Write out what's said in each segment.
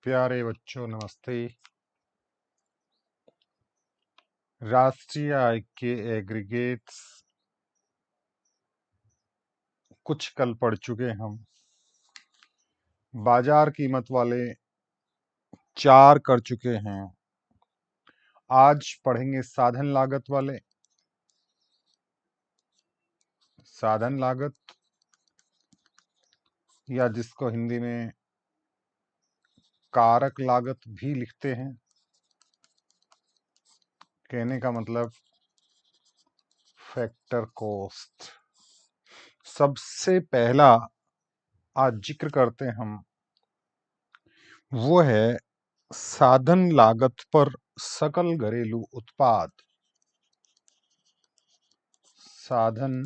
प्यारे बच्चों नमस्ते। राष्ट्रीय आय के एग्रीगेट्स कुछ कल पढ़ चुके हम। बाजार कीमत वाले 4 कर चुके हैं। आज पढ़ेंगे साधन लागत वाले। साधन लागत या जिसको हिंदी में कारक लागत भी लिखते हैं। कहने का मतलब फैक्टर कॉस्ट। सबसे पहला आज जिक्र करते हम वो है साधन लागत पर सकल घरेलू उत्पाद। साधन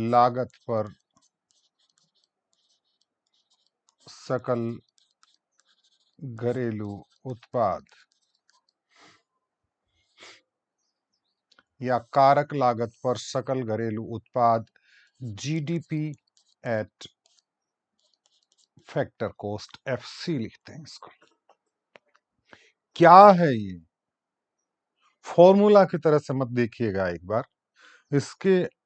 लागत पर सकल घरेलू उत्पाद या कारक लागत पर सकल घरेलू उत्पाद GDP at factor cost FC लिखते हैं इसको। क्या है ये? फॉर्मूला की तरह से मत देखिएगा, एक बार इसके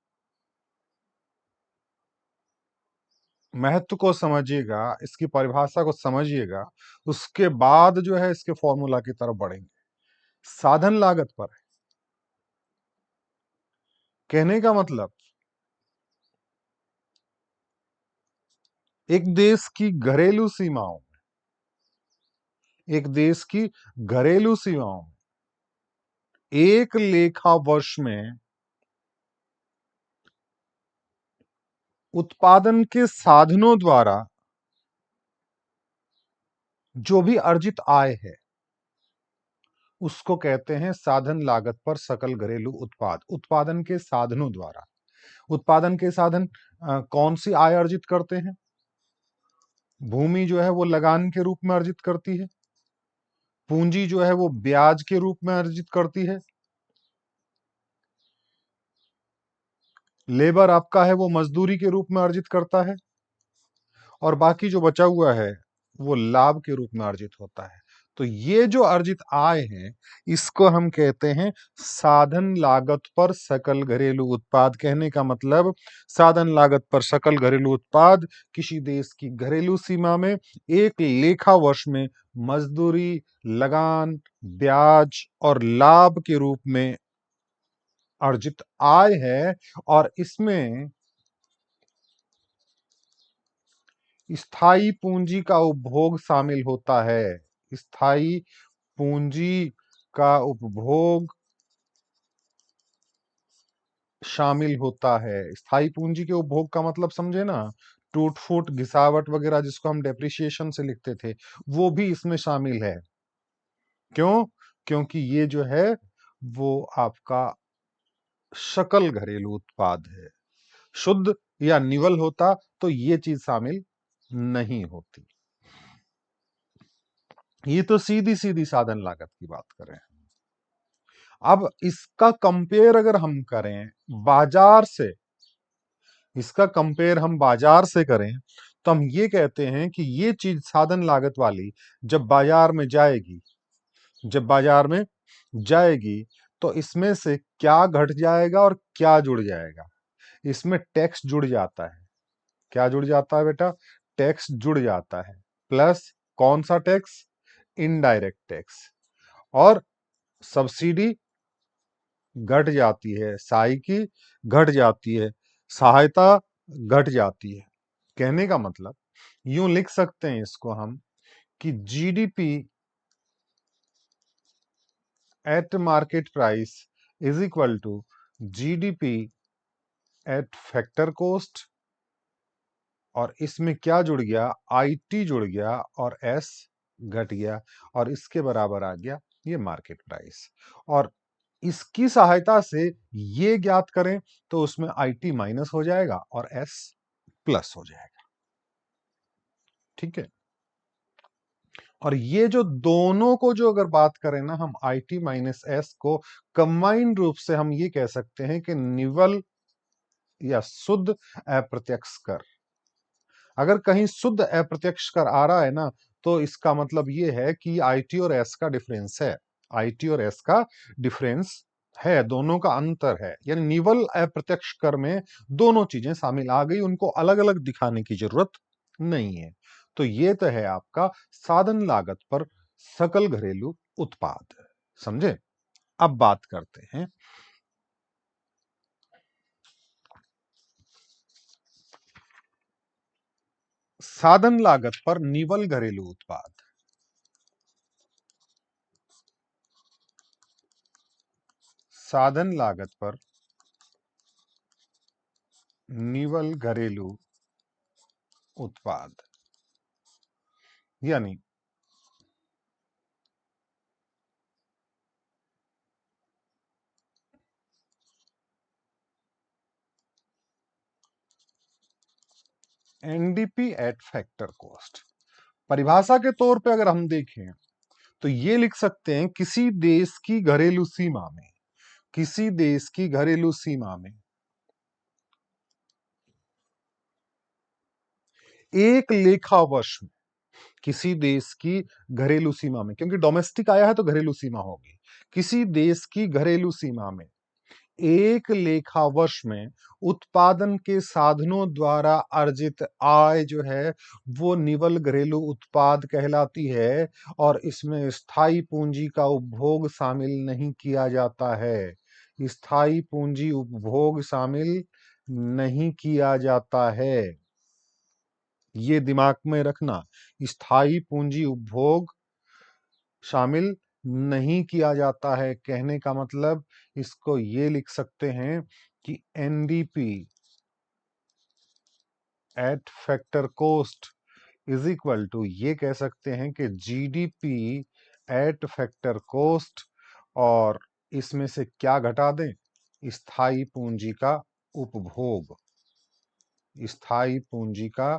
महत्व को समझिएगा, इसकी परिभाषा को समझिएगा, उसके बाद जो है इसके फॉर्मूला की तरफ बढ़ेंगे। साधन लागत पर है। कहने का मतलब एक देश की घरेलू सीमाओं एक देश की घरेलू सीमाओं एक लेखा वर्ष में उत्पादन के साधनों द्वारा जो भी अर्जित आय है उसको कहते हैं साधन लागत पर सकल घरेलू उत्पाद। उत्पादन के साधनों द्वारा, उत्पादन के साधन कौन सी आय अर्जित करते हैं? भूमि जो है वो लगान के रूप में अर्जित करती है। पूंजी जो है वो ब्याज के रूप में अर्जित करती है। लेबर आपका है वो मजदूरी के रूप में अर्जित करता है। और बाकी जो बचा हुआ है वो लाभ के रूप में अर्जित होता है। तो ये जो अर्जित आय है इसको हम कहते हैं साधन लागत पर सकल घरेलू उत्पाद। कहने का मतलब साधन लागत पर सकल घरेलू उत्पाद किसी देश की घरेलू सीमा में एक लेखा वर्ष में मजदूरी, लगान, ब्याज और लाभ के रूप में अर्जित आय है। और इसमें स्थायी पूंजी का उपभोग शामिल होता है। स्थायी पूंजी का उपभोग शामिल होता है। स्थायी पूंजी के उपभोग का मतलब समझे ना, टूट फूट घिसावट वगैरह जिसको हम डेप्रिसिएशन से लिखते थे वो भी इसमें शामिल है। क्यों? क्योंकि ये जो है वो आपका सकल घरेलू उत्पाद है। शुद्ध या निवल होता तो ये चीज शामिल नहीं होती। ये तो सीधी सीधी साधन लागत की बात करें। अब इसका कंपेयर अगर हम करें बाजार से, इसका कंपेयर हम बाजार से करें तो हम ये कहते हैं कि ये चीज साधन लागत वाली जब बाजार में जाएगी, जब बाजार में जाएगी तो इसमें से क्या घट जाएगा और क्या जुड़ जाएगा? इसमें टैक्स जुड़ जाता है। क्या जुड़ जाता है बेटा? टैक्स जुड़ जाता है। प्लस कौन सा टैक्स? Indirect tax. और सब्सिडी घट जाती है, सहायकी घट जाती है, सहायता घट जाती है। कहने का मतलब यूं लिख सकते हैं इसको हम कि GDP at market price is equal to GDP at factor cost. और इसमें क्या जुड़ गया? आईटी जुड़ गया और एस घट गया और इसके बराबर आ गया ये मार्केट प्राइस। और इसकी सहायता से ये ज्ञात करें तो उसमें आईटी माइनस हो जाएगा और एस प्लस हो जाएगा। ठीक है। और ये जो दोनों को जो अगर बात करें ना हम आईटी माइनस एस को कंबाइंड रूप से हम ये कह सकते हैं कि निवल या शुद्ध अप्रत्यक्ष कर। अगर कहीं शुद्ध अप्रत्यक्ष कर आ रहा है ना, तो इसका मतलब ये है कि आईटी और एस का डिफरेंस है। आईटी और एस का डिफरेंस है, दोनों का अंतर है। यानी निवल अप्रत्यक्ष कर में दोनों चीजें शामिल आ गई, उनको अलग अलग दिखाने की जरूरत नहीं है। तो ये तो है आपका साधन लागत पर सकल घरेलू उत्पाद। समझे? अब बात करते हैं साधन लागत पर निवल घरेलू उत्पाद। साधन लागत पर निवल घरेलू उत्पाद, यानी एनडीपी एट फैक्टर कॉस्ट। परिभाषा के तौर पे अगर हम देखें तो ये लिख सकते हैं किसी देश की घरेलू सीमा में, किसी देश की घरेलू सीमा में एक लेखा वर्ष में, किसी देश की घरेलू सीमा में, क्योंकि डोमेस्टिक आया है तो घरेलू सीमा होगी, किसी देश की घरेलू सीमा में एक लेखा वर्ष में उत्पादन के साधनों द्वारा अर्जित आय जो है वो निवल घरेलू उत्पाद कहलाती है, और इसमें स्थायी पूंजी का उपभोग शामिल नहीं किया जाता है। स्थायी पूंजी उपभोग शामिल नहीं किया जाता है, ये दिमाग में रखना। स्थायी पूंजी उपभोग शामिल नहीं किया जाता है, कहने का मतलब इसको ये लिख सकते हैं कि NDP at factor cost is equal to, ये कह सकते हैं कि जीडीपी एट फैक्टर कॉस्ट, और इसमें से क्या घटा दें, स्थायी पूंजी का उपभोग, स्थायी पूंजी का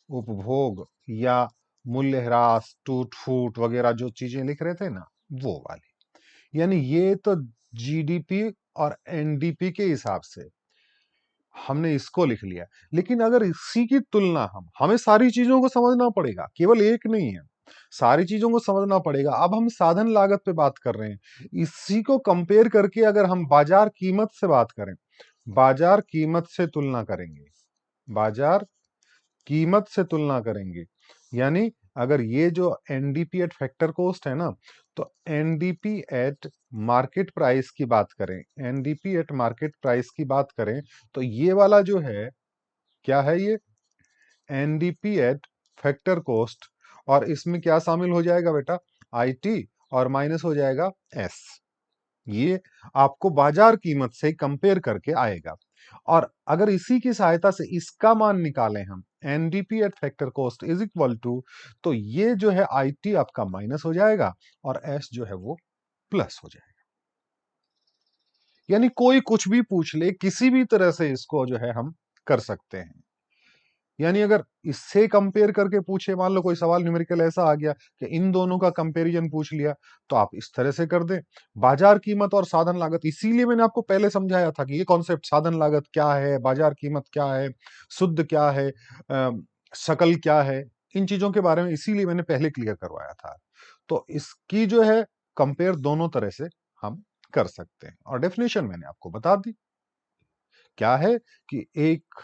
उपभोग या मूल्यह्रास, टूट फूट वगैरह जो चीजें लिख रहे थे ना, वो वाली। यानी ये तो जीडीपी और एनडीपी के हिसाब से हमने इसको लिख लिया। लेकिन अगर इसी की तुलना हमें सारी चीजों को समझना पड़ेगा, केवल एक नहीं है, सारी चीजों को समझना पड़ेगा। अब हम साधन लागत पे बात कर रहे हैं, इसी को कंपेयर करके अगर हम बाजार कीमत से बात करें, बाजार कीमत से तुलना करेंगे, बाजार कीमत से तुलना करेंगे, यानी अगर ये जो एनडीपी एट फैक्टर कॉस्ट है ना, तो एनडीपी एट मार्केट प्राइस की बात करें, एनडीपी एट मार्केट प्राइस की बात करें, तो ये वाला जो है क्या है, ये एनडीपी एट फैक्टर कॉस्ट, और इसमें क्या शामिल हो जाएगा बेटा, आईटी, और माइनस हो जाएगा एस। ये आपको बाजार कीमत से कंपेयर करके आएगा। और अगर इसी की सहायता से इसका मान निकालें हम, NDP at factor cost is equal to, तो ये जो है आईटी आपका माइनस हो जाएगा और एस जो है वो प्लस हो जाएगा। यानी कोई कुछ भी पूछ ले, किसी भी तरह से इसको जो है हम कर सकते हैं। यानी अगर इससे कंपेयर करके पूछे, मान लो कोई सवाल न्यूमेरिकल ऐसा आ गया कि इन दोनों का कंपैरिजन पूछ लिया, तो आप इस तरह से कर दें। बाजार कीमत और साधन लागत, इसीलिए मैंने आपको पहले समझाया था कि ये कॉन्सेप्ट साधन लागत क्या है, बाजार कीमत क्या है, शुद्ध क्या है, सकल क्या है, इन चीजों के बारे में इसीलिए मैंने पहले क्लियर करवाया था। तो इसकी जो है कंपेयर दोनों तरह से हम कर सकते हैं, और डेफिनेशन मैंने आपको बता दी क्या है, कि एक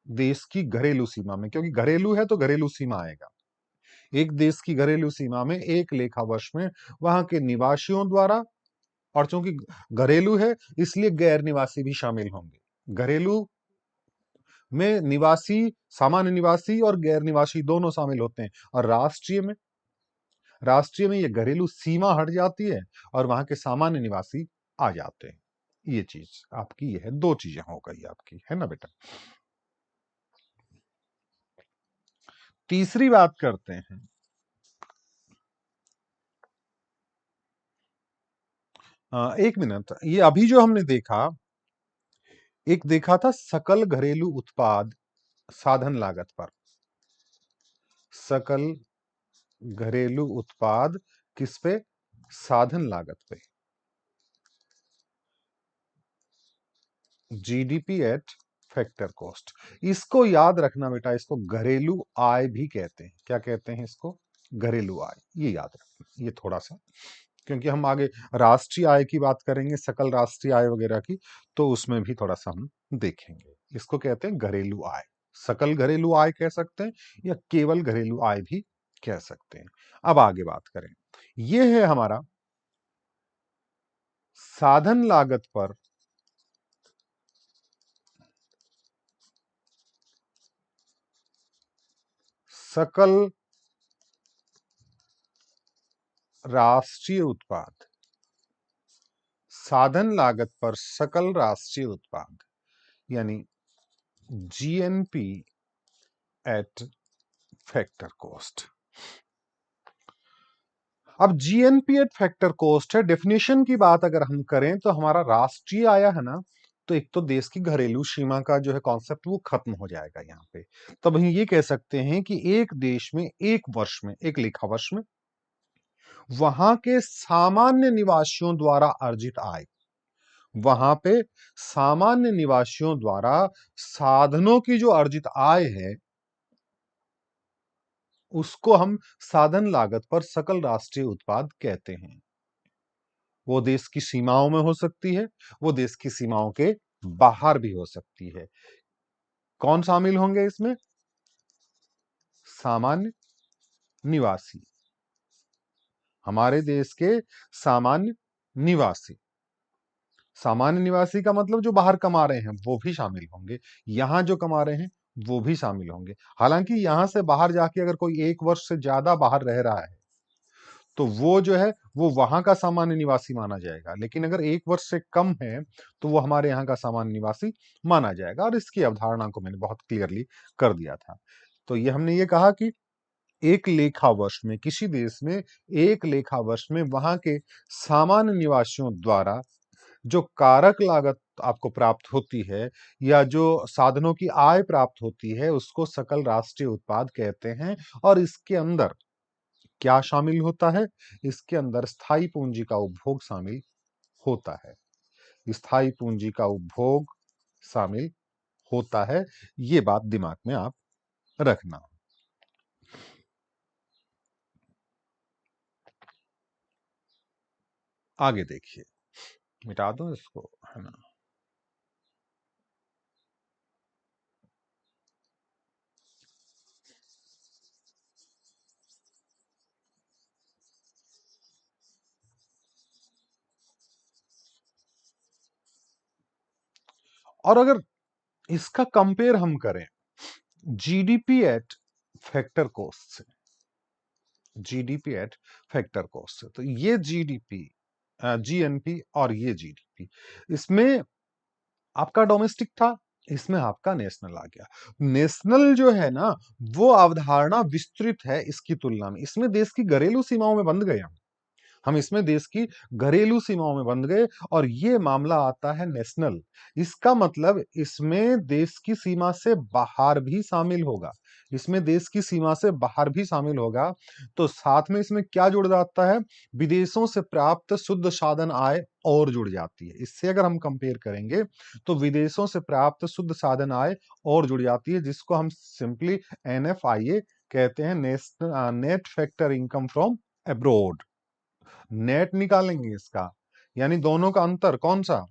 देश की घरेलू सीमा में, क्योंकि घरेलू है तो घरेलू सीमा आएगा, एक देश की घरेलू सीमा में एक लेखा वर्ष में वहां के निवासियों द्वारा, और चूंकि घरेलू है इसलिए गैर निवासी भी शामिल होंगे। घरेलू में निवासी, सामान्य निवासी और गैर निवासी दोनों शामिल होते हैं, और राष्ट्रीय में ये घरेलू सीमा हट जाती है और वहां के सामान्य निवासी आ जाते हैं। ये चीज आपकी, ये है, दो चीजें हो गई आपकी, है ना बेटा। तीसरी बात करते हैं, एक मिनट, ये अभी जो हमने देखा, एक देखा था सकल घरेलू उत्पाद साधन लागत पर, सकल घरेलू उत्पाद किस पे, साधन लागत पे, जीडीपी एट फैक्टर कॉस्ट। इसको याद रखना बेटा, इसको घरेलू आय भी कहते हैं। क्या कहते हैं इसको? घरेलू आय। ये याद रखना, ये थोड़ा सा, क्योंकि हम आगे राष्ट्रीय आय की बात करेंगे, सकल राष्ट्रीय आय वगैरह की, तो उसमें भी थोड़ा सा हम देखेंगे। इसको कहते हैं घरेलू आय। सकल घरेलू आय कह सकते हैं या केवल घरेलू आय भी कह सकते हैं। अब आगे बात करें, यह है हमारा साधन लागत पर सकल राष्ट्रीय उत्पाद। साधन लागत पर सकल राष्ट्रीय उत्पाद यानी जीएनपी एट फैक्टर कॉस्ट। अब जीएनपी एट फैक्टर कॉस्ट है। डेफिनेशन की बात अगर हम करें तो हमारा राष्ट्रीय आया है ना, तो एक तो देश की घरेलू सीमा का जो है कॉन्सेप्ट वो खत्म हो जाएगा यहाँ पे। तब हम ये कह सकते हैं कि एक देश में एक वर्ष में, एक लेखा वर्ष में, वहां के सामान्य निवासियों द्वारा अर्जित आय, वहां पे सामान्य निवासियों द्वारा साधनों की जो अर्जित आय है, उसको हम साधन लागत पर सकल राष्ट्रीय उत्पाद कहते हैं। वो देश की सीमाओं में हो सकती है, वो देश की सीमाओं के बाहर भी हो सकती है। कौन शामिल होंगे इसमें? सामान्य निवासी, हमारे देश के सामान्य निवासी। सामान्य निवासी का मतलब जो बाहर कमा रहे हैं वो भी शामिल होंगे, यहां जो कमा रहे हैं वो भी शामिल होंगे। हालांकि यहां से बाहर जाके अगर कोई एक वर्ष से ज्यादा बाहर रह रहा है तो वो जो है वो वहां का सामान्य निवासी माना जाएगा, लेकिन अगर एक वर्ष से कम है तो वो हमारे यहाँ का सामान्य निवासी माना जाएगा। और इसकी अवधारणा को मैंने बहुत क्लियरली कर दिया था। तो ये हमने ये कहा कि एक लेखा वर्ष में, किसी देश में एक लेखा वर्ष में वहां के सामान्य निवासियों द्वारा जो कारक लागत आपको प्राप्त होती है या जो साधनों की आय प्राप्त होती है, उसको सकल राष्ट्रीय उत्पाद कहते हैं। और इसके अंदर क्या शामिल होता है? इसके अंदर स्थायी पूंजी का उपभोग शामिल होता है। स्थायी पूंजी का उपभोग शामिल होता है। ये बात दिमाग में आप रखना। आगे देखिए, मिटा दो इसको, है ना। और अगर इसका कंपेयर हम करें जीडीपी एट फैक्टर कॉस्ट से, जीडीपी एट फैक्टर कॉस्ट से, तो ये जीडीपी, जीएनपी और ये जीडीपी, इसमें आपका डोमेस्टिक था, इसमें आपका नेशनल आ गया। नेशनल जो है ना, वो अवधारणा विस्तृत है इसकी तुलना में। इसमें देश की घरेलू सीमाओं में बंध गए हम इसमें देश की घरेलू सीमाओं में बंध गए। और ये मामला आता है नेशनल। इसका मतलब इसमें देश की सीमा से बाहर भी शामिल होगा, इसमें देश की सीमा से बाहर भी शामिल होगा। तो साथ में इसमें क्या जुड़ जाता है? विदेशों से प्राप्त शुद्ध साधन आय और जुड़ जाती है। इससे अगर हम कंपेयर करेंगे तो विदेशों से प्राप्त शुद्ध साधन आय और जुड़ जाती है, जिसको हम सिंपली एनएफआईए कहते हैं, net factor income from abroad. Net निकालेंगे इसका, यानी दोनों का अंतर कौन सा?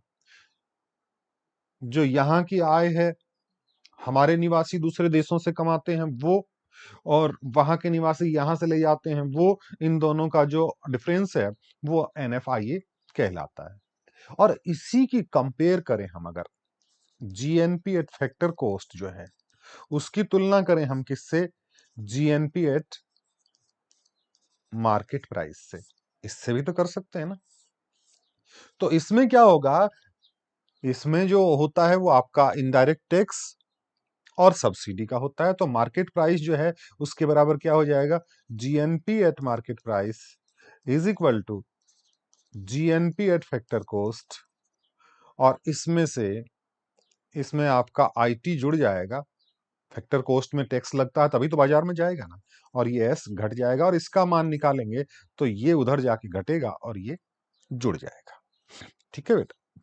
जो यहां की आय है, हमारे निवासी दूसरे देशों से कमाते हैं वो, और वहां के निवासी यहां से ले जाते हैं वो, इन दोनों का जो डिफरेंस है वो एनएफआईए कहलाता है। और इसी की कंपेयर करें हम, अगर जीएनपी एट फैक्टर कॉस्ट जो है उसकी तुलना करें हम किससे? जीएनपी एट मार्केट प्राइस से। इससे भी तो कर सकते हैं ना। तो इसमें क्या होगा? इसमें जो होता है वो आपका इनडायरेक्ट टैक्स और सब्सिडी का होता है। तो मार्केट प्राइस जो है उसके बराबर क्या हो जाएगा? GNP at market price is equal to GNP at factor cost. और इसमें से इसमें आपका आईटी जुड़ जाएगा। फैक्टर कॉस्ट में टैक्स लगता है तभी तो बाजार में जाएगा ना, और ये एस घट जाएगा और इसका मान निकालेंगे तो ये उधर जाके घटेगा और ये जुड़ जाएगा। ठीक है बेटा,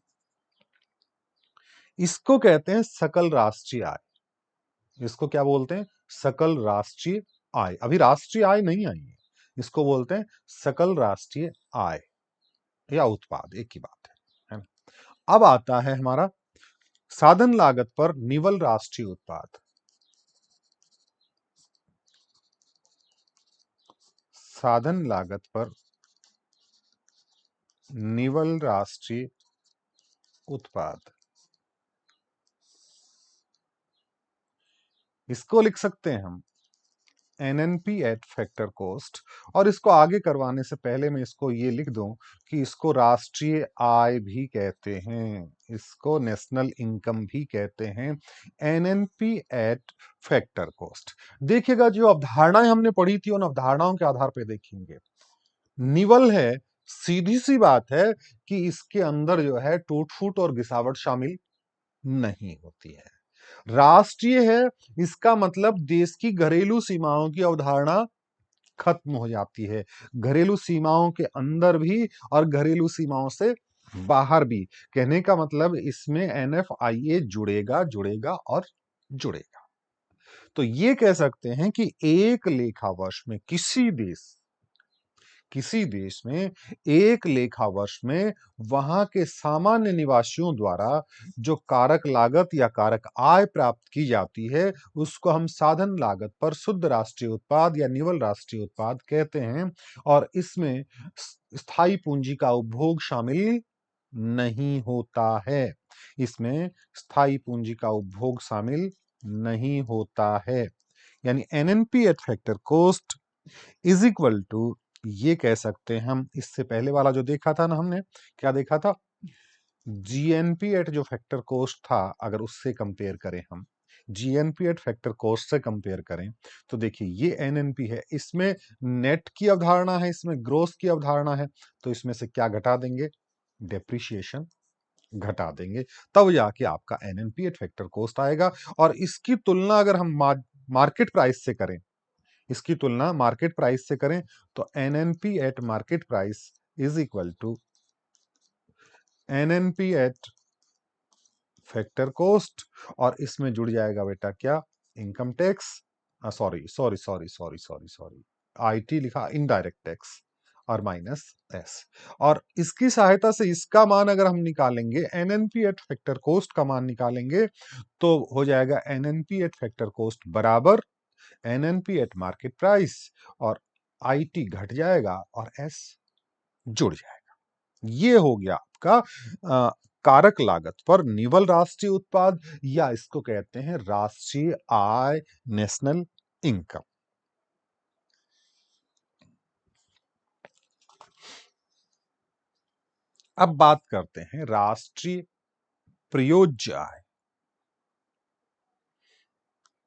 इसको कहते हैं सकल राष्ट्रीय आय। इसको क्या बोलते हैं? सकल राष्ट्रीय आय। अभी राष्ट्रीय आय नहीं आई है, इसको बोलते हैं सकल राष्ट्रीय आय या उत्पाद, एक ही बात है ना? अब आता है हमारा साधन लागत पर निवल राष्ट्रीय उत्पाद। साधन लागत पर निवल राष्ट्रीय उत्पाद, इसको लिख सकते हैं हम एनएनपी एट फैक्टर कॉस्ट। और इसको आगे करवाने से पहले मैं इसको ये लिख दूं कि इसको राष्ट्रीय आय भी कहते हैं, इसको नेशनल इनकम भी कहते हैं, एनएनपी एट फैक्टर कॉस्ट। देखिएगा जो अवधारणाएं हमने पढ़ी थी उन अवधारणाओं के आधार पर देखेंगे। निवल है, सीधी सी बात है कि इसके अंदर जो है टूट फूट और गिसावट शामिल नहीं होती है। राष्ट्रीय है, इसका मतलब देश की घरेलू सीमाओं की अवधारणा खत्म हो जाती है, घरेलू सीमाओं के अंदर भी और घरेलू सीमाओं से बाहर भी। कहने का मतलब इसमें एनएफआईए जुड़ेगा जुड़ेगा और जुड़ेगा। तो ये कह सकते हैं कि एक लेखा वर्ष में किसी देश में एक लेखा वर्ष में वहां के सामान्य निवासियों द्वारा जो कारक लागत या कारक आय प्राप्त की जाती है उसको हम साधन लागत पर शुद्ध राष्ट्रीय उत्पाद या निवल राष्ट्रीय उत्पाद कहते हैं। और इसमें स्थायी पूंजी का उपभोग शामिल नहीं होता है, इसमें स्थायी पूंजी का उपभोग शामिल नहीं होता है। यानी NNP at factor cost is equal to, ये कह सकते हैं हम, इससे पहले वाला जो देखा था ना हमने, क्या देखा था? जीएनपी एट जो फैक्टर कॉस्ट था, अगर उससे कंपेयर करें हम, जीएनपी एट फैक्टर कॉस्ट से कंपेयर करें तो देखिए ये एनएनपी है, इसमें नेट की अवधारणा है, इसमें ग्रोस की अवधारणा है, तो इसमें से क्या घटा देंगे? डेप्रिसिएशन घटा देंगे, तब जाके आपका एनएनपी एट फैक्टर कॉस्ट आएगा। और इसकी तुलना अगर हम मार्केट प्राइस से करें, इसकी तुलना मार्केट प्राइस से करें तो NNP at market price is equal to NNP at factor cost, और इसमें जुड़ जाएगा बेटा क्या? Income tax, sorry sorry sorry sorry sorry sorry, IT लिखा, इनडायरेक्ट टैक्स, और माइनस एस। और इसकी सहायता से इसका मान अगर हम निकालेंगे, एनएनपी एट फैक्टर कॉस्ट का मान निकालेंगे तो हो जाएगा एनएनपी एट फैक्टर कॉस्ट बराबर एनएनपी एट मार्केट प्राइस, और आईटी घट जाएगा और एस जुड़ जाएगा। ये हो गया आपका कारक लागत पर निवल राष्ट्रीय उत्पाद, या इसको कहते हैं राष्ट्रीय आय, नेशनल इनकम। अब बात करते हैं राष्ट्रीय प्रयोज्य आय।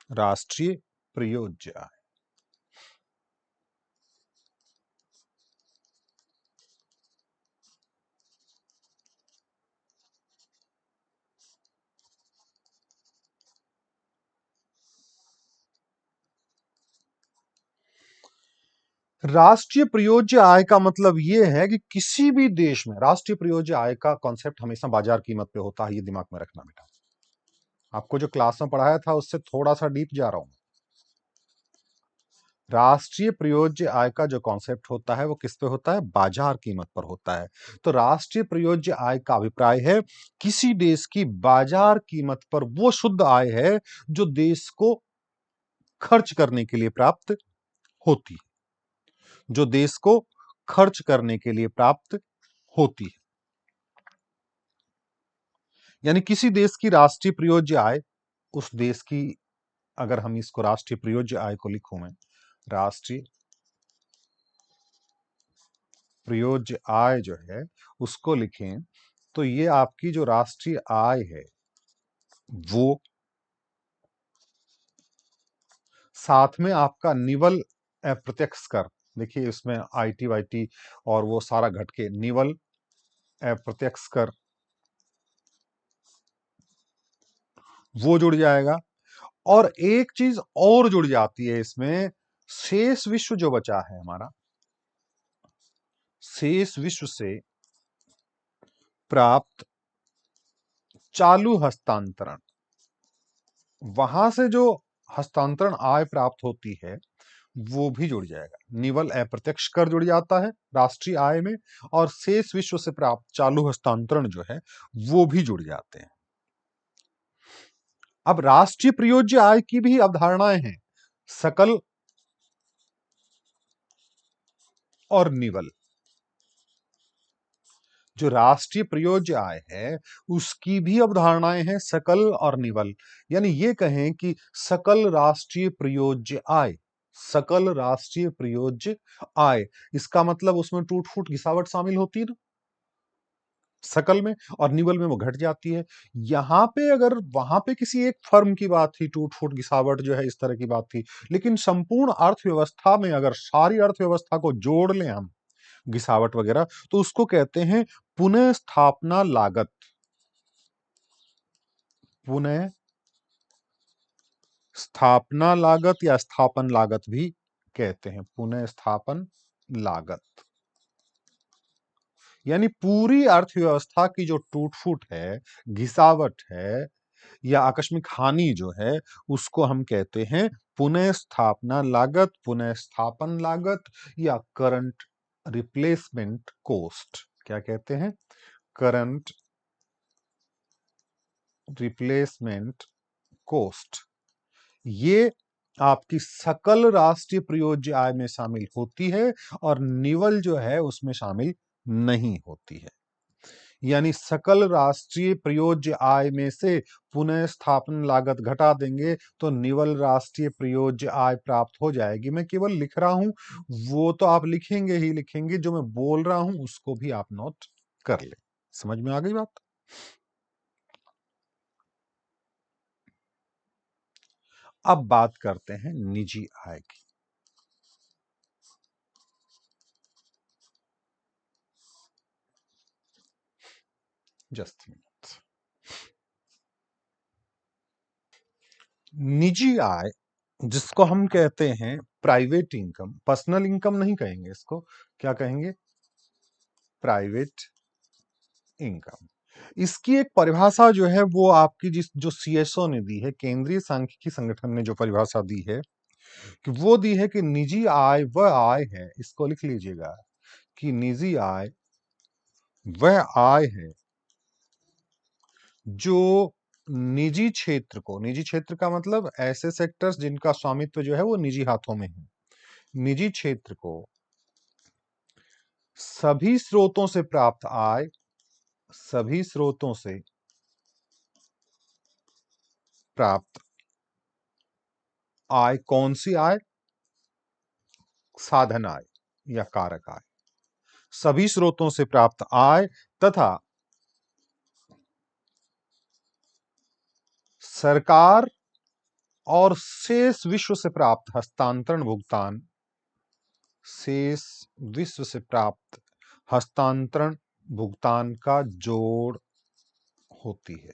राष्ट्रीय प्रयोज्य आय, राष्ट्रीय प्रयोज्य आय का मतलब यह है कि किसी भी देश में राष्ट्रीय प्रयोज्य आय का कॉन्सेप्ट हमेशा बाजार कीमत पे होता है, ये दिमाग में रखना बेटा। आपको जो क्लास में पढ़ाया था उससे थोड़ा सा डीप जा रहा हूं। राष्ट्रीय प्रयोज्य आय का जो कॉन्सेप्ट होता है वो किस पे होता है? बाजार कीमत पर होता है। तो राष्ट्रीय प्रयोज्य आय का अभिप्राय है किसी देश की बाजार कीमत पर वो शुद्ध आय है जो देश को खर्च करने के लिए प्राप्त होती है, जो देश को खर्च करने के लिए प्राप्त होती है। यानी किसी देश की राष्ट्रीय प्रयोज्य आय, उस देश की, अगर हम इसको राष्ट्रीय प्रयोज्य आय को लिखूं मैं, राष्ट्रीय प्रयोज्य आय जो है उसको लिखें तो ये आपकी जो राष्ट्रीय आय है वो, साथ में आपका निवल अप्रत्यक्ष कर, देखिए इसमें आईटी वाईटी और वो सारा घट के निवल अप्रत्यक्ष कर वो जुड़ जाएगा। और एक चीज और जुड़ जाती है इसमें, शेष विश्व जो बचा है हमारा, शेष विश्व से प्राप्त चालू हस्तांतरण, वहां से जो हस्तांतरण आय प्राप्त होती है वो भी जुड़ जाएगा। निवल अप्रत्यक्ष कर जुड़ जाता है राष्ट्रीय आय में, और शेष विश्व से प्राप्त चालू हस्तांतरण जो है वो भी जुड़ जाते हैं। अब राष्ट्रीय प्रयोज्य आय की भी अवधारणाएं हैं, सकल और निवल। जो राष्ट्रीय प्रयोज्य आय है उसकी भी अवधारणाएं हैं, सकल और निवल। यानी ये कहें कि सकल राष्ट्रीय प्रयोज्य आय, सकल राष्ट्रीय प्रयोज्य आय, इसका मतलब उसमें टूट फूट घिसावट शामिल होती है ना सकल में, और निवल में वो घट जाती है। यहां पे अगर वहां पे किसी एक फर्म की बात थी, टूट फूट गिसावट जो है इस तरह की बात थी, लेकिन संपूर्ण अर्थव्यवस्था में अगर सारी अर्थव्यवस्था को जोड़ लें हम, गिसावट वगैरह, तो उसको कहते हैं पुनः स्थापना लागत। पुनः स्थापना लागत या स्थापन लागत भी कहते हैं, पुनः स्थापन लागत। यानी पूरी अर्थव्यवस्था की जो टूट फूट है, घिसावट है या आकस्मिक हानि जो है, उसको हम कहते हैं पुनः स्थापना लागत, पुनः स्थापन लागत, या करंट रिप्लेसमेंट कॉस्ट। क्या कहते हैं? Current replacement cost. ये आपकी सकल राष्ट्रीय प्रयोज्य आय में शामिल होती है और निवल जो है उसमें शामिल नहीं होती है। यानी सकल राष्ट्रीय प्रयोज्य आय में से पुनः स्थापन लागत घटा देंगे तो निवल राष्ट्रीय प्रयोज्य आय प्राप्त हो जाएगी। मैं केवल लिख रहा हूं, वो तो आप लिखेंगे ही लिखेंगे, जो मैं बोल रहा हूं उसको भी आप नोट कर ले। समझ में आ गई बात? अब बात करते हैं निजी आय की। Just minute. निजी आय जिसको हम कहते हैं प्राइवेट इनकम, पर्सनल इनकम नहीं कहेंगे इसको, क्या कहेंगे? Private income. इसकी एक परिभाषा जो है वो आपकी जो सीएसओ ने दी है, केंद्रीय सांख्यिकी संगठन ने जो परिभाषा दी है, कि वो दी है कि निजी आय वह आय है, इसको लिख लीजिएगा, कि निजी आय वह आय है जो निजी क्षेत्र को, निजी क्षेत्र का मतलब ऐसे सेक्टर्स जिनका स्वामित्व जो है वो निजी हाथों में है, निजी क्षेत्र को सभी स्रोतों से प्राप्त आय, सभी स्रोतों से प्राप्त आय, कौन सी आय? साधन आय या कारक आय। सभी स्रोतों से प्राप्त आय तथा सरकार और शेष विश्व से प्राप्त हस्तांतरण भुगतान, शेष विश्व से प्राप्त हस्तांतरण भुगतान का जोड़ होती है।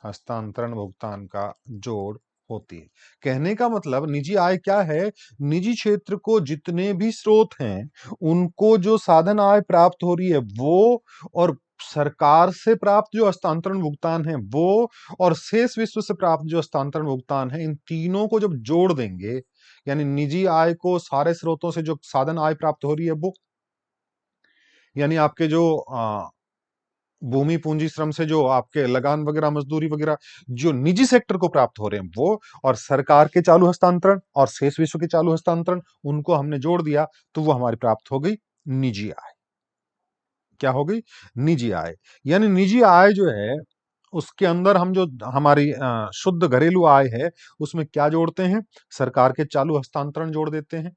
हस्तांतरण भुगतान का जोड़ होती है। कहने का मतलब निजी आय क्या है? निजी क्षेत्र को जितने भी स्रोत हैं उनको जो साधन आय प्राप्त हो रही है वो, और सरकार से प्राप्त जो हस्तांतरण भुगतान है वो, और शेष विश्व से प्राप्त जो हस्तांतरण भुगतान है, इन तीनों को जब जोड़ देंगे, यानी निजी आय को सारे स्रोतों से जो साधन आय प्राप्त हो रही है वो, यानी आपके जो भूमि पूंजी श्रम से जो आपके लगान वगैरह, मजदूरी वगैरह जो निजी सेक्टर को प्राप्त हो रहे हैं वो, और सरकार के चालू हस्तांतरण और शेष विश्व के चालू हस्तांतरण, उनको हमने जोड़ दिया तो वो हमारी प्राप्त हो गई निजी आय। क्या हो गई? निजी आय। यानी निजी आय जो है उसके अंदर हम जो हमारी शुद्ध घरेलू आय है उसमें क्या जोड़ते हैं? सरकार के चालू हस्तांतरण जोड़ देते हैं,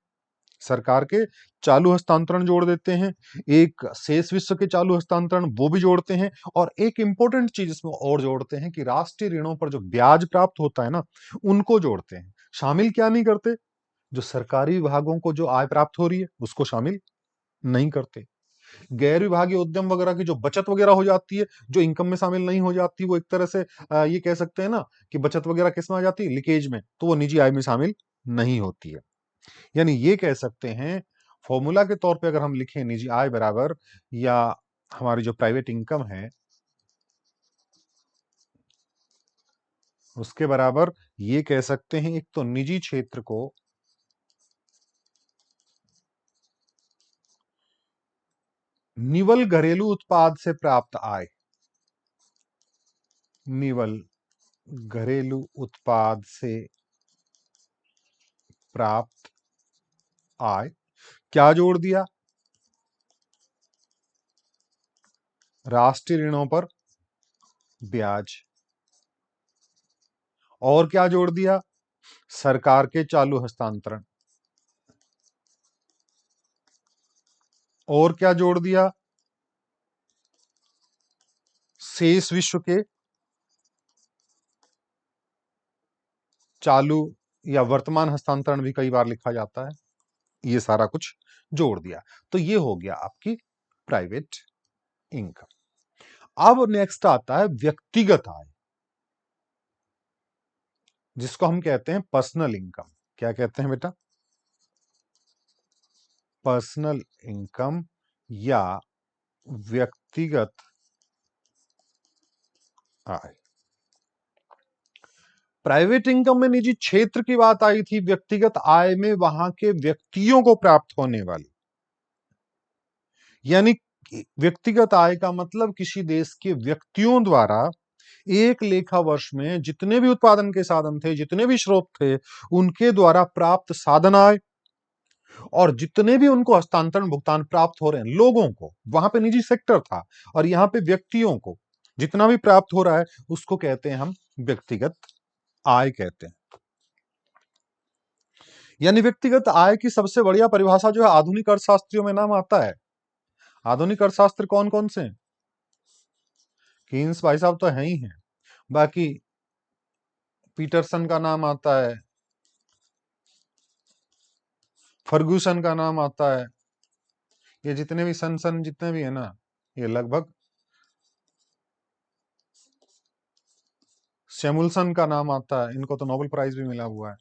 सरकार के चालू हस्तांतरण जोड़ देते हैं, एक शेष विश्व के चालू हस्तांतरण वो भी जोड़ते हैं, और एक इंपॉर्टेंट चीज इसमें और जोड़ते हैं कि राष्ट्रीय ऋणों पर जो ब्याज प्राप्त होता है ना, उनको जोड़ते हैं। शामिल क्या नहीं करते? जो सरकारी विभागों को जो आय प्राप्त हो रही है उसको शामिल नहीं करते। गैर विभागीय उद्यम वगैरह की जो बचत वगैरह हो जाती है, जो इनकम में शामिल नहीं हो जाती, वो एक तरह से ये कह सकते हैं ना कि बचत वगैरह किस में आ जाती है? लीकेज में, तो वो निजी आय में शामिल नहीं होती है। यानी ये कह सकते हैं, फॉर्मूला के तौर पे अगर हम लिखें निजी आय बराबर, या हमारी जो प्राइवेट इनकम है उसके बराबर ये कह सकते हैं, एक तो निजी क्षेत्र को निवल घरेलू उत्पाद से प्राप्त आय, निवल घरेलू उत्पाद से प्राप्त आय, क्या जोड़ दिया, राष्ट्रीय ऋणों पर ब्याज, और क्या जोड़ दिया, सरकार के चालू हस्तांतरण, और क्या जोड़ दिया, शेष विश्व के चालू या वर्तमान हस्तांतरण भी कई बार लिखा जाता है, ये सारा कुछ जोड़ दिया। तो ये हो गया आपकी प्राइवेट इनकम। अब नेक्स्ट आता है व्यक्तिगत आय, जिसको हम कहते हैं पर्सनल इनकम। क्या कहते हैं बेटा, पर्सनल इनकम या व्यक्तिगत आय। प्राइवेट इनकम में निजी क्षेत्र की बात आई थी, व्यक्तिगत आय में वहां के व्यक्तियों को प्राप्त होने वाली, यानी व्यक्तिगत आय का मतलब किसी देश के व्यक्तियों द्वारा एक लेखा वर्ष में जितने भी उत्पादन के साधन थे, जितने भी स्रोत थे, उनके द्वारा प्राप्त साधन आय और जितने भी उनको हस्तांतरण भुगतान प्राप्त हो रहे हैं लोगों को, वहां पे निजी सेक्टर था और यहां पे व्यक्तियों को जितना भी प्राप्त हो रहा है उसको कहते हैं हम व्यक्तिगत आय कहते हैं। यानी व्यक्तिगत आय की सबसे बढ़िया परिभाषा जो है आधुनिक अर्थशास्त्रियों में नाम आता है। आधुनिक अर्थशास्त्र कौन कौन से हैं? कीन्स भाई साहब तो है ही हैं, बाकी पीटरसन का नाम आता है, फर्गूसन का नाम आता है, ये जितने भी सन जितने भी है ना, ये लगभग, सैमुअल्सन का नाम आता है, इनको तो नोबेल प्राइज भी मिला हुआ है।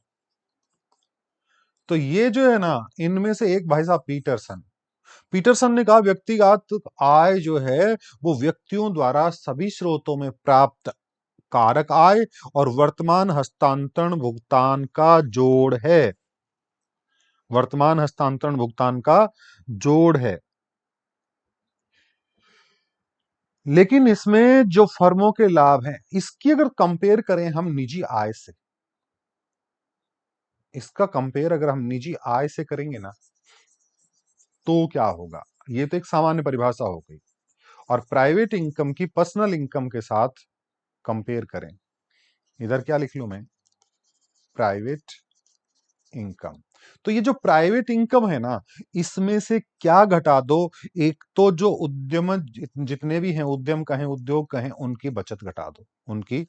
तो ये जो है ना, इनमें से एक भाई साहब पीटरसन, पीटरसन ने कहा व्यक्तिगत आय जो है वो व्यक्तियों द्वारा सभी स्रोतों में प्राप्त कारक आय और वर्तमान हस्तांतरण भुगतान का जोड़ है, वर्तमान हस्तांतरण भुगतान का जोड़ है। लेकिन इसमें जो फर्मों के लाभ हैं, इसकी अगर कंपेयर करें हम निजी आय से, इसका कंपेयर अगर हम निजी आय से करेंगे ना, तो क्या होगा, ये तो एक सामान्य परिभाषा हो गई, और प्राइवेट इनकम की पर्सनल इनकम के साथ कंपेयर करें, इधर क्या लिख लूं मैं, प्राइवेट इनकम। तो ये जो प्राइवेट इनकम है ना, इसमें से क्या घटा दो, एक तो जो उद्यम जितने भी हैं, उद्यम कहें उद्योग कहें, उनकी बचत घटा दो, उनकी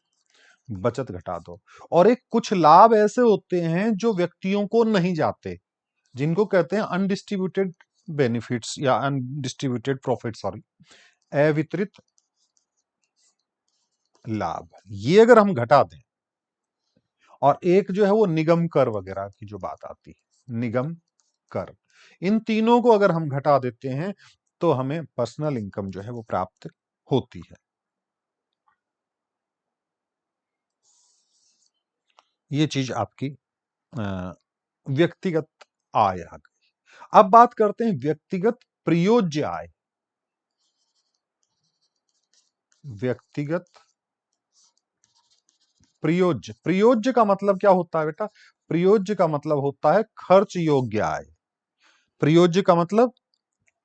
बचत घटा दो, और एक कुछ लाभ ऐसे होते हैं जो व्यक्तियों को नहीं जाते, जिनको कहते हैं अनडिस्ट्रीब्यूटेड बेनिफिट्स या अनडिस्ट्रीब्यूटेड प्रॉफिट, सॉरी, अवितरित लाभ, ये अगर हम घटा दें, और एक जो है वो निगम कर वगैरह की जो बात आती है, निगम कर, इन तीनों को अगर हम घटा देते हैं तो हमें पर्सनल इनकम जो है वो प्राप्त होती है। ये चीज आपकी व्यक्तिगत आय आ गई। अब बात करते हैं व्यक्तिगत प्रयोज्य आय। व्यक्तिगत प्रयोज्य, प्रयोज्य का मतलब क्या होता है बेटा, प्रयोज्य का मतलब होता है खर्च योग्य आय। प्रयोज्य का मतलब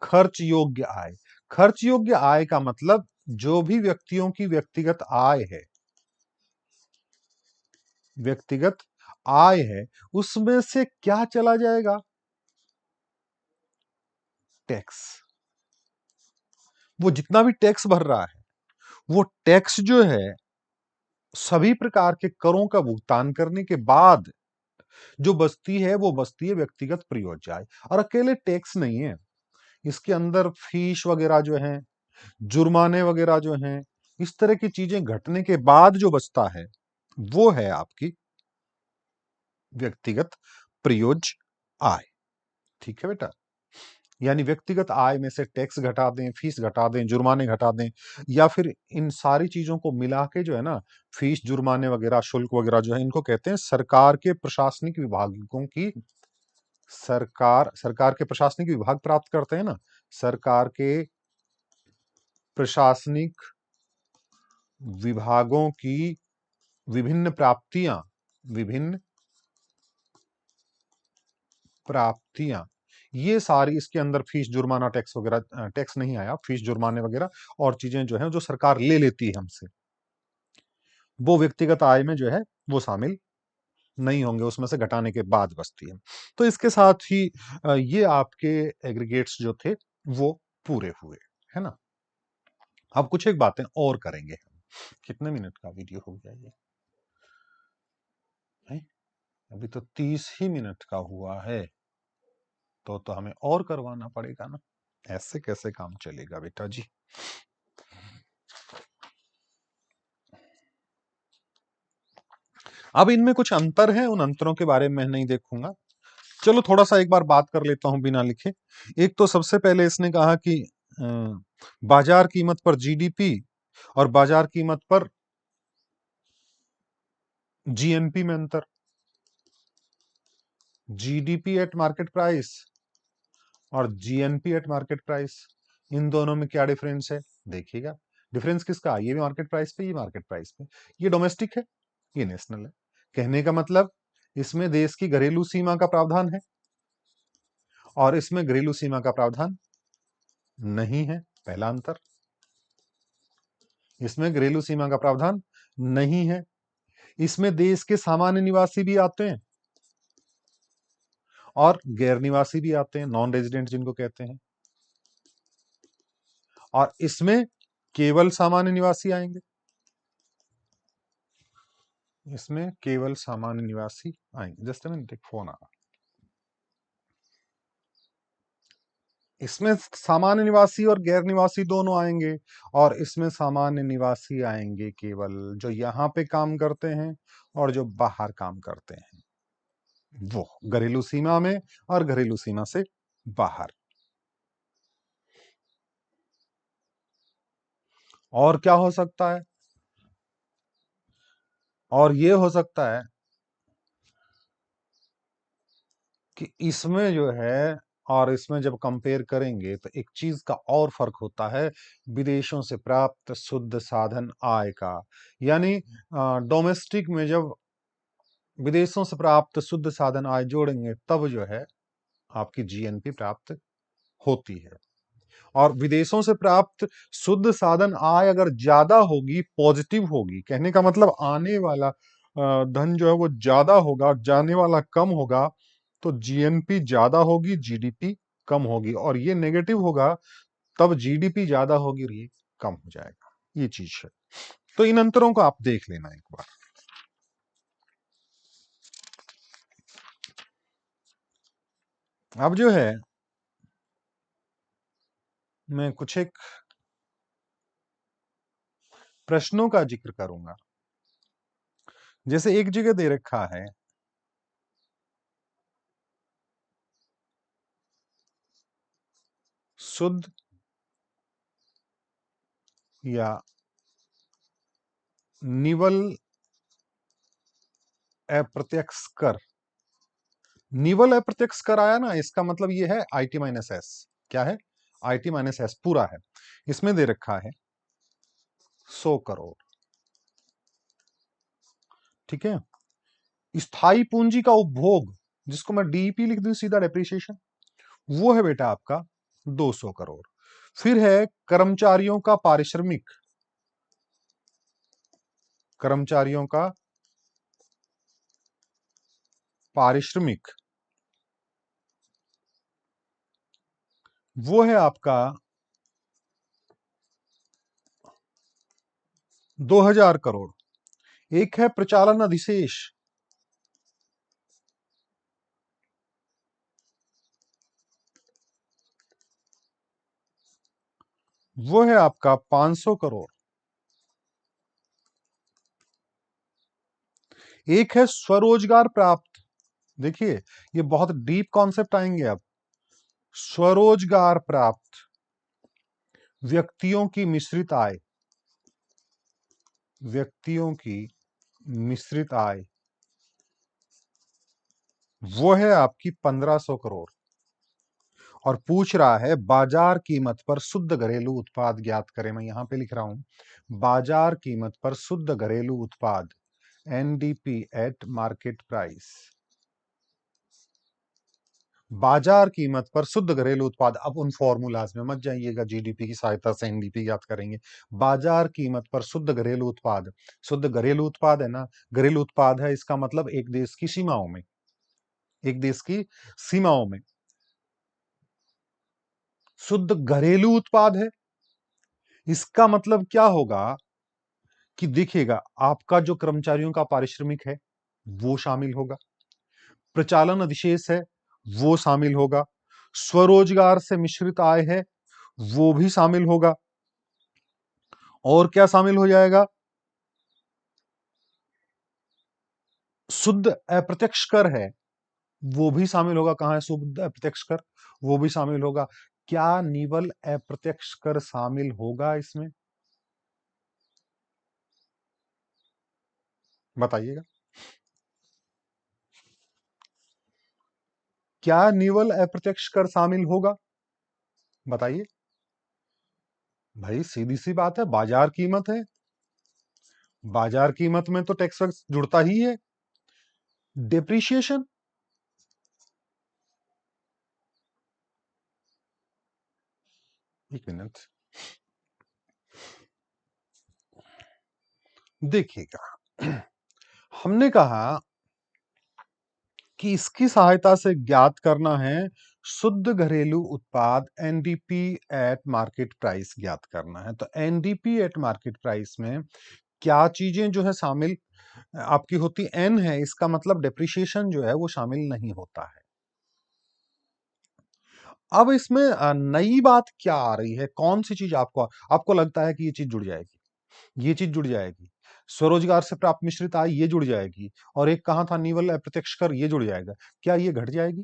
खर्च योग्य आय। खर्च योग्य आय का मतलब जो भी व्यक्तियों की व्यक्तिगत आय है, व्यक्तिगत आय है, उसमें से क्या चला जाएगा, टैक्स। वो जितना भी टैक्स भर रहा है, वो टैक्स जो है सभी प्रकार के करों का भुगतान करने के बाद जो बचती है वो बचती है व्यक्तिगत प्रयोज्य आय। और अकेले टैक्स नहीं है, इसके अंदर फीस वगैरह जो है, जुर्माने वगैरह जो हैं, इस तरह की चीजें घटने के बाद जो बचता है वो है आपकी व्यक्तिगत प्रयोज्य आय। ठीक है बेटा। यानी व्यक्तिगत आय में से टैक्स घटा दें, फीस घटा दें, जुर्माने घटा दें, या फिर इन सारी चीजों को मिला के जो है ना, फीस, जुर्माने वगैरह, शुल्क वगैरह जो है, इनको कहते हैं सरकार के प्रशासनिक विभागों की, सरकार के प्रशासनिक विभाग प्राप्त करते हैं ना, सरकार के प्रशासनिक विभागों की विभिन्न प्राप्तियां, विभिन्न प्राप्तियां, ये सारी इसके अंदर फीस, जुर्माना, टैक्स वगैरह, टैक्स नहीं आया, फीस, जुर्माने वगैरह और चीजें जो है जो सरकार ले लेती है हमसे, वो व्यक्तिगत आय में जो है वो शामिल नहीं होंगे, उसमें से घटाने के बाद बचती है। तो इसके साथ ही ये आपके एग्रीगेट्स जो थे वो पूरे हुए, है ना। अब कुछ एक बातें और करेंगे हम। कितने मिनट का वीडियो हो गया ये है? अभी तो 30 ही मिनट का हुआ है, तो हमें और करवाना पड़ेगा ना, ऐसे कैसे काम चलेगा बेटा जी। अब इनमें कुछ अंतर है, उन अंतरों के बारे में मैं नहीं देखूंगा। चलो थोड़ा सा एक बार बात कर लेता हूं बिना लिखे। एक तो सबसे पहले इसने कहा कि बाजार कीमत पर जीडीपी और बाजार कीमत पर जीएनपी में अंतर। जीडीपी एट मार्केट प्राइस और जीएनपी एट मार्केट प्राइस, इन दोनों में क्या डिफरेंस है देखिएगा। डिफरेंस किसका? ये भी मार्केट प्राइस पे, ये मार्केट प्राइस पे। ये डोमेस्टिक है, ये नेशनल है। कहने का मतलब इसमें देश की घरेलू सीमा का प्रावधान है और इसमें घरेलू सीमा का प्रावधान नहीं है, पहला अंतर। इसमें घरेलू सीमा का प्रावधान नहीं है, इसमें देश के सामान्य निवासी भी आते हैं और गैर निवासी भी आते हैं, नॉन रेजिडेंट जिनको कहते हैं, और इसमें केवल सामान्य निवासी आएंगे, इसमें केवल सामान्य निवासी आएंगे। जस्ट मिनट, एक फोन आ रहा। इसमें सामान्य निवासी और गैर निवासी दोनों आएंगे, और इसमें सामान्य निवासी आएंगे केवल जो यहां पे काम करते हैं और जो बाहर काम करते हैं, वो घरेलू सीमा में और घरेलू सीमा से बाहर। और क्या हो सकता है? और ये हो सकता है कि इसमें जो है, और इसमें जब कंपेयर करेंगे तो एक चीज का और फर्क होता है, विदेशों से प्राप्त शुद्ध साधन आय का। यानी डोमेस्टिक में जब विदेशों से प्राप्त शुद्ध साधन आय जोड़ेंगे तब जो है आपकी जीएनपी प्राप्त होती है। और विदेशों से प्राप्त शुद्ध साधन आय अगर ज्यादा होगी, पॉजिटिव होगी, कहने का मतलब आने वाला धन जो है वो ज्यादा होगा, जाने वाला कम होगा, तो जीएनपी ज्यादा होगी, जीडीपी कम होगी। और ये नेगेटिव होगा, तब जीडीपी ज्यादा होगी और ये कम हो जाएगा। ये चीज है। तो इन अंतरों को आप देख लेना एक बार। अब जो है मैं कुछ एक प्रश्नों का जिक्र करूंगा। जैसे एक जगह दे रखा है, शुद्ध या निवल अप्रत्यक्ष कर। निवल अप्रत्यक्ष कर आया ना, इसका मतलब ये है आईटी माइनस एस। क्या है? आईटी माइनस एस पूरा है। इसमें दे रखा है 100 करोड़। ठीक है। स्थाई पूंजी का उपभोग, जिसको मैं डीपी लिख दूं सीधा, डेप्रिसिएशन, वो है बेटा आपका 200 करोड़। फिर है कर्मचारियों का पारिश्रमिक, कर्मचारियों का पारिश्रमिक, वो है आपका 2000 करोड़। एक है प्रचालन अधिशेष, वो है आपका 500 करोड़। एक है स्वरोजगार प्राप्त। देखिए, ये बहुत डीप कॉन्सेप्ट आएंगे अब। स्वरोजगार प्राप्त व्यक्तियों की मिश्रित आय, व्यक्तियों की मिश्रित आय वो है आपकी 1500 करोड़। और पूछ रहा है बाजार कीमत पर शुद्ध घरेलू उत्पाद ज्ञात करें। मैं यहां पे लिख रहा हूं बाजार कीमत पर शुद्ध घरेलू उत्पाद एनडीपी एट मार्केट प्राइस। बाजार कीमत पर शुद्ध घरेलू उत्पाद, अब उन फॉर्मूलाज में मत जाइएगा, जीडीपी की सहायता से एनडीपी याद करेंगे। बाजार कीमत पर शुद्ध घरेलू उत्पाद, शुद्ध घरेलू उत्पाद है ना, घरेलू उत्पाद है, इसका मतलब एक देश की सीमाओं में, एक देश की सीमाओं में शुद्ध घरेलू उत्पाद है। इसका मतलब क्या होगा कि देखिएगा, आपका जो कर्मचारियों का पारिश्रमिक है वो शामिल होगा, प्रचालन अधिशेष है वो शामिल होगा, स्वरोजगार से मिश्रित आय है वो भी शामिल होगा, और क्या शामिल हो जाएगा, शुद्ध अप्रत्यक्ष कर है वो भी शामिल होगा। कहां है शुद्ध अप्रत्यक्ष कर, वो भी शामिल होगा। क्या निवल अप्रत्यक्ष कर शामिल होगा इसमें, बताइएगा। क्या निवल अप्रत्यक्ष कर शामिल होगा, बताइए। भाई सीधी सी बात है, बाजार कीमत है, बाजार कीमत में तो टैक्स वैक्स जुड़ता ही है। डेप्रिशिएशन, एक मिनट देखिएगा, हमने कहा कि इसकी सहायता से ज्ञात करना है शुद्ध घरेलू उत्पाद एनडीपी एट मार्केट प्राइस ज्ञात करना है। तो एनडीपी एट मार्केट प्राइस में क्या चीजें जो है शामिल आपकी होती, एन है, इसका मतलब डेप्रिशिएशन जो है वो शामिल नहीं होता है। अब इसमें नई बात क्या आ रही है, कौन सी चीज आपको आपको लगता है कि ये चीज जुड़ जाएगी, ये चीज जुड़ जाएगी, स्वरोजगार से प्राप्त मिश्रित आय ये जुड़ जाएगी, और एक कहां था निवल अप्रत्यक्ष कर ये जुड़ जाएगा, क्या ये घट जाएगी,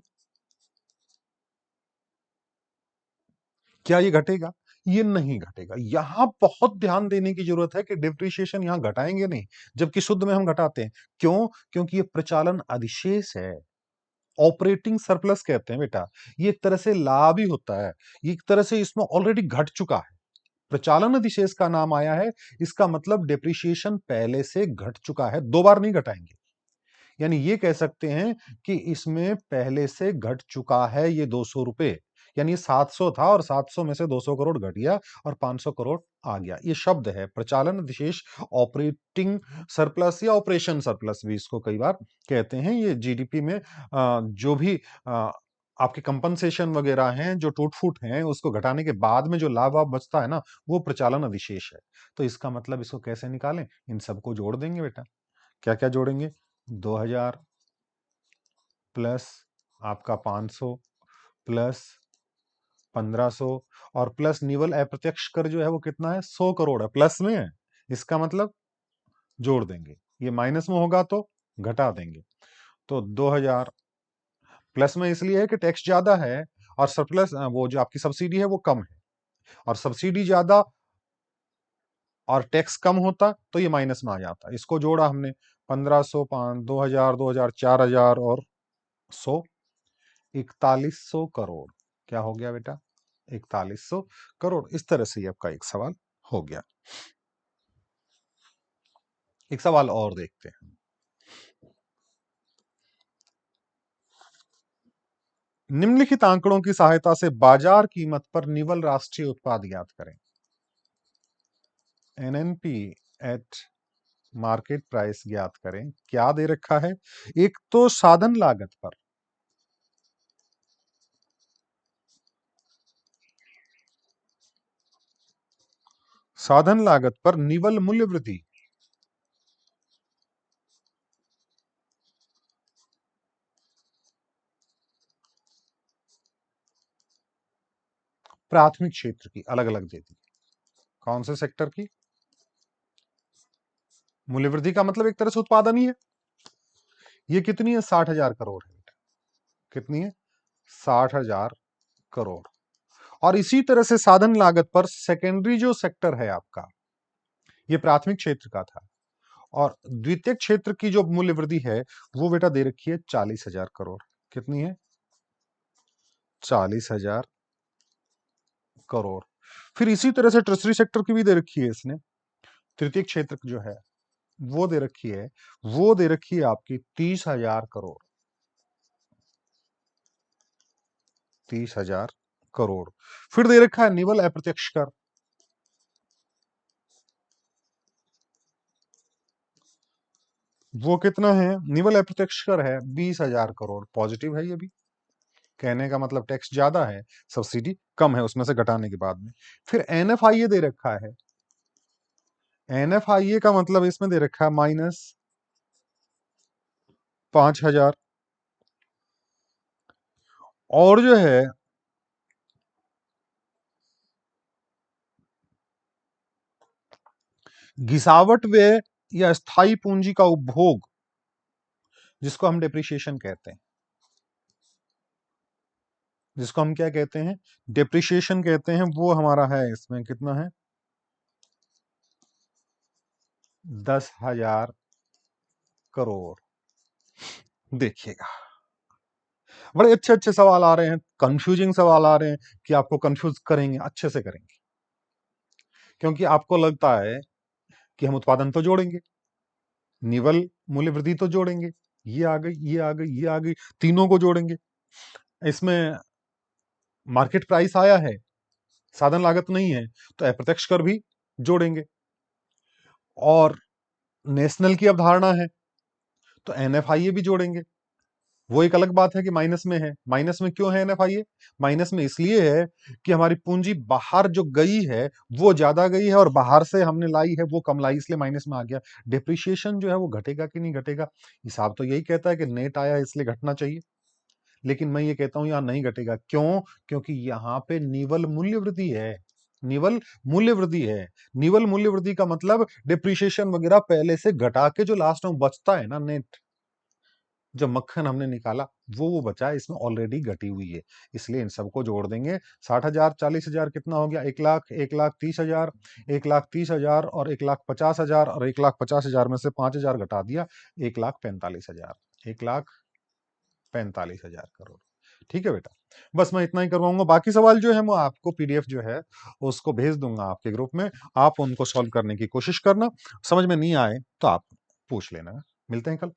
क्या ये घटेगा, ये नहीं घटेगा। यहां बहुत ध्यान देने की जरूरत है कि डिप्रिशिएशन यहां घटाएंगे नहीं, जबकि शुद्ध में हम घटाते हैं। क्यों, क्योंकि ये प्रचालन अधिशेष है, ऑपरेटिंग सरप्लस कहते हैं बेटा, ये एक तरह से लाभ ही होता है, ये एक तरह से इसमें ऑलरेडी घट चुका है। प्रचालन अधिशेष का नाम आया है, इसका मतलब डेप्रिशिएशन पहले से घट चुका है, दो बार नहीं घटाएंगे। यानी ये कह सकते हैं कि इसमें पहले से घट चुका है ये 200 रुपए, यानी 700 था और 700 में से 200 करोड़ घट गया और 500 करोड़ आ गया। ये शब्द है प्रचालन अधिशेष, ऑपरेटिंग सरप्लस या ऑपरेशन सरप्लस भी इसको कई बार कहते हैं। ये जीडीपी में जो भी आपके कंपनसेशन वगैरह हैं, जो टूट फूट हैं, उसको घटाने के बाद में जो लाभ वाभ बचता है ना, वो प्रचालन अधिशेष है। तो इसका मतलब इसको कैसे निकालें, इन सबको जोड़ देंगे बेटा। क्या क्या जोड़ेंगे, 2000 प्लस आपका 500 प्लस 1500 और प्लस निवल अप्रत्यक्ष कर जो है वो कितना है, 100 करोड़ है, प्लस में है, इसका मतलब जोड़ देंगे, ये माइनस में होगा तो घटा देंगे। तो 2000 प्लस में इसलिए है कि टैक्स ज्यादा है, और सरप्लस वो जो आपकी सब्सिडी है वो कम है, और सब्सिडी ज्यादा और टैक्स कम होता तो ये माइनस में आ जाता। इसको जोड़ा हमने, 1500 5 2000 2000 4000 और 100, 4100 करोड़। क्या हो गया बेटा, 4100 करोड़। इस तरह से ये आपका एक सवाल हो गया। एक सवाल और देखते हैं, निम्नलिखित आंकड़ों की सहायता से बाजार कीमत पर निवल राष्ट्रीय उत्पाद ज्ञात करें। एनएनपी एट मार्केट प्राइस ज्ञात करें। क्या दे रखा है, एक तो साधन लागत पर, साधन लागत पर निवल मूल्य वृद्धि, प्राथमिक क्षेत्र की अलग अलग दे दी। कौन से सेक्टर की, मूल्य वृद्धि का मतलब एक तरह से उत्पादन ही है। ये कितनी है, 60,000 करोड़ है बेटा, कितनी है, 60,000 करोड़। और इसी तरह से साधन लागत पर सेकेंडरी जो सेक्टर है आपका, ये प्राथमिक क्षेत्र का था, और द्वितीय क्षेत्र की जो मूल्य वृद्धि है वो बेटा दे रखी है 40,000 करोड़। कितनी है? 40,000 करोड़। फिर इसी तरह से टर्सरी सेक्टर की भी दे रखी है इसने, तृतीय क्षेत्र जो है वो दे रखी है, वो दे रखी है आपकी 30,000 करोड़। 30,000 करोड़। फिर दे रखा है निवल अप्रत्यक्ष कर, वो कितना है? निवल अप्रत्यक्ष कर है 20,000 करोड़। पॉजिटिव है ये भी, कहने का मतलब टैक्स ज्यादा है, सब्सिडी कम है उसमें से घटाने के बाद में। फिर एनएफआईए दे रखा है, एनएफआईए का मतलब इसमें दे रखा है -5,000। और जो है घिसावट व्यय या स्थायी पूंजी का उपभोग, जिसको हम डेप्रिसिएशन कहते हैं, जिसको हम क्या कहते हैं? डेप्रिसिएशन कहते हैं, वो हमारा है इसमें कितना है? 10,000 करोड़। देखिएगा, बड़े अच्छे अच्छे सवाल आ रहे हैं, कंफ्यूजिंग सवाल आ रहे हैं कि आपको कंफ्यूज करेंगे, अच्छे से करेंगे, क्योंकि आपको लगता है कि हम उत्पादन तो जोड़ेंगे, निवल मूल्य वृद्धि तो जोड़ेंगे, ये आ गई, ये आ गई, ये आ गई, तीनों को जोड़ेंगे, इसमें मार्केट प्राइस आया है, साधन लागत नहीं है, तो अप्रत्यक्ष कर भी जोड़ेंगे, और नेशनल की अवधारणा है तो एनएफआईए भी जोड़ेंगे। वो एक अलग बात है कि माइनस में है। माइनस में क्यों है एनएफआईए? माइनस में इसलिए है कि हमारी पूंजी बाहर जो गई है वो ज्यादा गई है, और बाहर से हमने लाई है वो कम लाई, इसलिए माइनस में आ गया। डिप्रिशिएशन जो है वो घटेगा कि नहीं घटेगा? हिसाब तो यही कहता है कि नेट आया इसलिए घटना चाहिए, लेकिन मैं ये कहता हूं यहां नहीं घटेगा। क्यों? क्योंकि यहां पे निवल मूल्य वृद्धि है, निवल मूल्य वृद्धि है। निवल मूल्य वृद्धि का मतलब डिप्रिशिएशन वगैरह पहले से घटा के जो लास्ट में बचता है ना, नेट जो मक्खन हमने निकाला वो बचा है, इसमें ऑलरेडी घटी हुई है, इसलिए इन सबको जोड़ देंगे। 60,000 40,000 कितना हो गया? 1,00,000, 1,30,000, 1,30,000 और 1,50,000, और 1,50,000 में से 5,000 घटा दिया, 1,45,000, 1,45,000 करोड़। ठीक है बेटा, बस मैं इतना ही करवाऊंगा। बाकी सवाल जो है मैं आपको पीडीएफ जो है उसको भेज दूंगा आपके ग्रुप में, आप उनको सॉल्व करने की कोशिश करना। समझ में नहीं आए तो आप पूछ लेना। मिलते हैं कल।